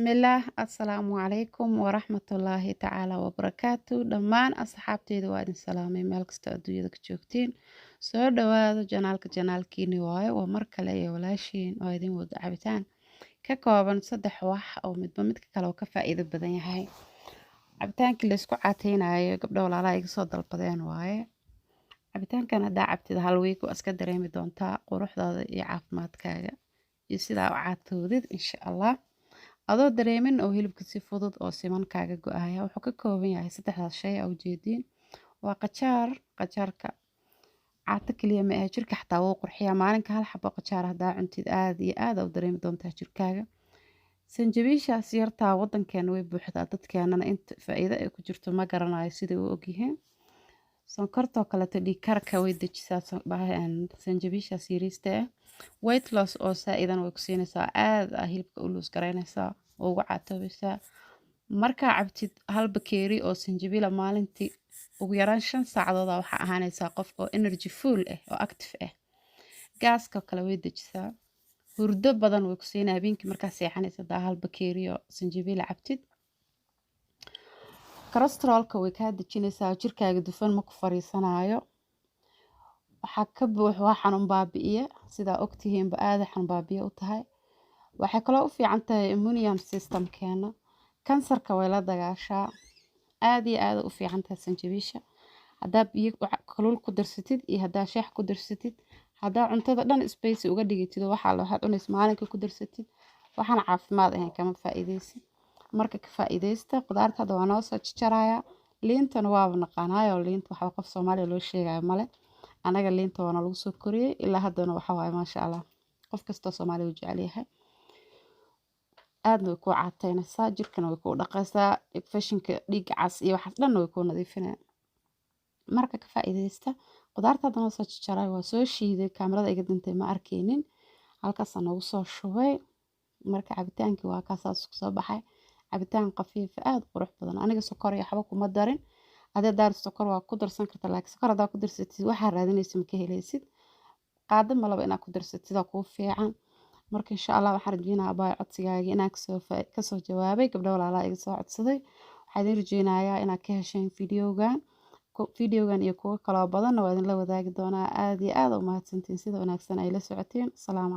بسم الله السلام عليكم ورحمة الله تعالى وبركاته دمان أصحابتي وادin salaamay meel kasta adduunyada ka joogtiin soo dhawaada janaalkiini waaye waa mar kale iyo walaashiin oo idin wada cabitaan ka kooban 3 wax oo midba midka kale oo ka faa'iido badan yahay cabitaankii la isku caateynayo gabdho walaalaha iga soo dalbadeen waaye cabitaankan hadaa cabtid hal week oo iska dareemi doontaa quruxdaada iyo caafimaadkaaga iyo sidaa u caatoodid insha Allah adoo dareemin oo hilibka si fudud oo siman kaaga go'aya wuxuu ka kooban yahay 3 shay oo jeedin waa qajaarka caata kaliya ma aha jirka xataa wuu qurxiyaa maalinka hal xabo qajaar hadaa cuntid aad iyo aad u dareemi doontaa jirkaaga sanjabiishaas yartaa wadankeena way buuxdaa dadkeenana inta faa'iido ay ku jirto ma garanayo sida uu ogyihiin sonkortoo kale dhiig karka way dejisaa sanjabiishaas yariista weight loss oo saa'idan way ku siinaysaa aad hilibka u loos garaynaysaa oo ugu caatoobaysaa markaa cabtid hal bakeeri oo sanjabiila maalintii ugu yaraan 5 saacadood waxa ahaanaysaa qof oo energy full ah oo active ah gaaska kale way dejisaa hurdo badan way ku siinaa habeenkii markaa seexanaysaa hal bakeeri oo sanjabiil cabtid cholesterolka way ka dejinaysaa jirkaaga dufan ma ku fariisanayo waxa ka buux waa xanuun baabi'iye sida ogtihiinba aad xanuun baabi'iye u tahay waxay kale u fiican tahay immune systemkeena kansarka way la dagaashaa aad iyo aad u fiican tahay sanjabiisha hadaa biyo kulul ku darsatid iyo hadaa shaah ku darsatid hadaa cuntada dhan space uga dhigtid waxaad cunaysaa maalinka ku darsatid waxaan caafimaad ahayn kama faa'iideysid marka ka faa'iideysta qudaarta hada waa noo soo jarjaraya liintana waa naqaanayo liinta waxa qof Soomaali loo sheegayo male anaga liinta waa lagu soo koriyay ilaa haddana waxa waaye maasha Allah qof kasta Soomaali uu jecel yahay aadna way ku caateynaysaa jirkana way ku dhaqaysaa infectionka dhiig cas iyo wax dhan way ku nadiifinaysaa marka ka faa'iideysta qudaarta hada noo soo jarjaray waa soo shiiday kaamirada iga dintay ma arkeenin halkaas aan ugu soo shubay marka cabitaankii waa kaasaas ku soo baxay cabitaan qafiif aad qurux badan aniga sokor iyo waxba kuma darin hadii daar sokor waa ku darsan kartaa laakiin sokor hadaa ku darsatid waxa raadinaysid ma ka helaysid qaado ma laba inaad ku darsatid oo ku fiican marka insha Allah waxaan rajeynayaa baa codsigaaga inaan ka soo jawaabay gabdho walaalaha iga soo codsaday waxaan rajeynayaa inaad ka hesheen fiidiyogan iyo kuwa kale badan oo idin la wadaagi doonaa aad iyo aad u mahadsantiin sida wanaagsan ay la socoteen salaam